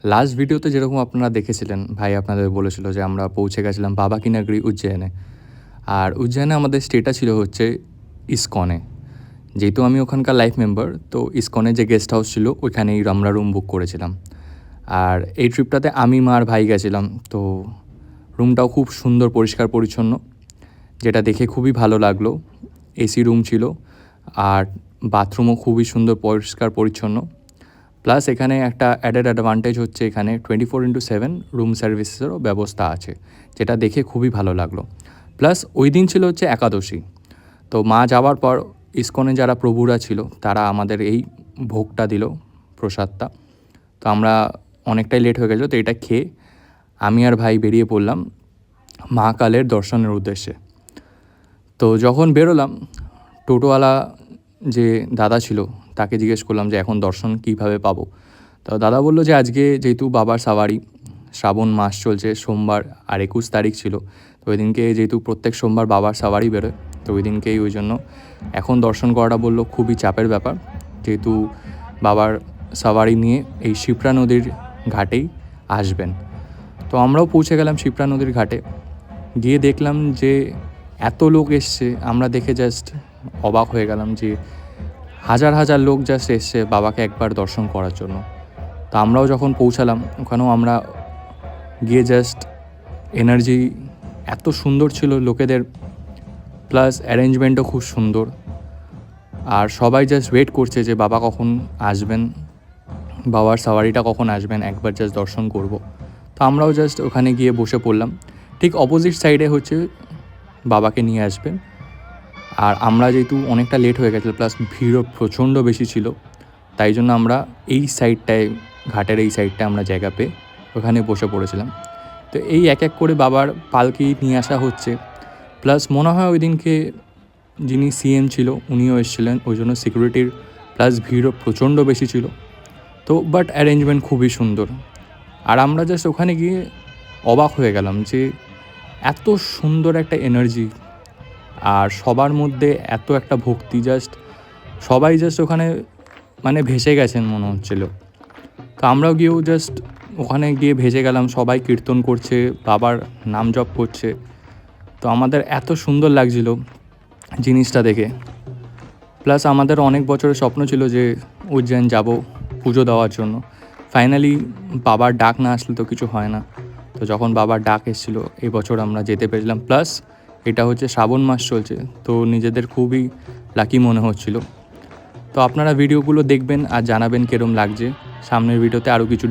Last ভিডিওতে যেরকম আপনারা দেখেছিলেন, ভাই আপনাদের বলেছিল যে আমরা পৌঁছে গেছিলাম বাবা কি নগরী উজ্জয়িনে। আর উজ্জয়িনে আমাদের স্টেটা ছিল হচ্ছে ইসকনে। যেহেতু আমি ওখানকার লাইফ মেম্বার, তো ইসকনে যে গেস্ট হাউস ছিল ওইখানেই আমরা রুম বুক করেছিলাম। আর এই ট্রিপটাতে আমি, মা আর ভাই গেছিলাম। তো রুমটাও খুব সুন্দর, পরিষ্কার পরিচ্ছন্ন, যেটা দেখে খুবই ভালো লাগলো। এসি রুম ছিল, আর বাথরুমও খুবই সুন্দর, পরিষ্কার পরিচ্ছন্ন। প্লাস এখানে একটা অ্যাডেড অ্যাডভান্টেজ হচ্ছে এখানে 24/7 রুম সার্ভিসেরও ব্যবস্থা আছে, যেটা দেখে খুবই ভালো লাগলো। প্লাস ওই দিন ছিল হচ্ছে একাদশী। তো মা যাওয়ার পর ইসকনে যারা প্রভুরা ছিল তারা আমাদের এই ভোগটা দিল, প্রসাদটা। তো আমরা অনেকটাই লেট হয়ে গেছিলো, তো এটা খেয়ে আমি আর ভাই বেরিয়ে পড়লাম মা কালের দর্শনের উদ্দেশ্যে। তো যখন বেরোলাম, টোটোওয়ালা যে দাদা ছিল তাকে জিজ্ঞেস করলাম যে এখন দর্শন কীভাবে পাবো। তো দাদা বললো যে আজকে যেহেতু বাবার সাওয়ারি, শ্রাবণ মাস চলছে, সোমবার আর 21 তারিখ ছিল, তো ওই দিনকে যেহেতু প্রত্যেক সোমবার বাবার সাওয়ারি বেরোয়, তো ওই দিনকেই ওই জন্য এখন দর্শন করাটা বললো খুবই চাপের ব্যাপার, যেহেতু বাবার সাওয়ারি নিয়ে এই শিপ্রা নদীর ঘাটেই আসবেন। তো আমরাও পৌঁছে গেলাম শিপ্রা নদীর ঘাটে। গিয়ে দেখলাম যে এত লোক এসছে, আমরা দেখে জাস্ট অবাক হয়ে গেলাম যে হাজার হাজার লোক জাস্ট এসছে বাবাকে একবার দর্শন করার জন্য। তো আমরাও যখন পৌঁছালাম ওখানেও আমরা গিয়ে জাস্ট এনার্জি এত সুন্দর ছিল লোকেদের, প্লাস অ্যারেঞ্জমেন্টও খুব সুন্দর। আর সবাই জাস্ট ওয়েট করছে যে বাবা কখন আসবেন, বাবার সাওয়ারিটা কখন আসবেন, একবার জাস্ট দর্শন করব। তো আমরাও জাস্ট ওখানে গিয়ে বসে পড়লাম। ঠিক অপোজিট সাইডে হচ্ছে বাবাকে নিয়ে আসবেন। আর আমরা যেহেতু অনেকটা লেট হয়ে গেছিলো, প্লাস ভিড়ও প্রচণ্ড বেশি ছিল, তাই জন্য আমরা এই সাইডটায়, ঘাটের এই সাইডটায় আমরা জায়গা পেয়ে ওখানে বসে পড়েছিলাম। তো এই এক এক করে বাবার পালকি নিয়ে আসা হচ্ছে। প্লাস মনে হয় ওই দিনকে যিনি সিএম ছিল উনিও এসেছিলেন, ওই জন্য সিকিউরিটির প্লাস ভিড়ও প্রচণ্ড বেশি ছিল। তো বাট অ্যারেঞ্জমেন্ট খুবই সুন্দর। আর আমরা জাস্ট ওখানে গিয়ে অবাক হয়ে গেলাম যে এত সুন্দর একটা এনার্জি, আর সবার মধ্যে এত একটা ভক্তি, জাস্ট সবাই জাস্ট ওখানে মানে ভেসে গেছেন মনে হচ্ছিল। তো আমরাও গিয়েও জাস্ট ওখানে গিয়ে ভেসে গেলাম, সবাই কীর্তন করছে, বাবার নাম জপ করছে। তো আমাদের এত সুন্দর লাগছিল জিনিসটা দেখে। প্লাস আমাদের অনেক বছরের স্বপ্ন ছিল যে উজ্জয়ন যাব পুজো দেওয়ার জন্য। ফাইনালি বাবার ডাক না আসলে তো কিছু হয় না। তো যখন বাবার ডাক এসেছিলো এবছর আমরা যেতে পেরেছিলাম। প্লাস এটা হচ্ছে শ্রাবণ মাস চলছে, তো নিজেদের খুবই লাকি মনে হচ্ছিল। তো আপনারা ভিডিওগুলো দেখবেন আর জানাবেন কীরকম লাগছে। সামনের ভিডিওতে আরও কিছু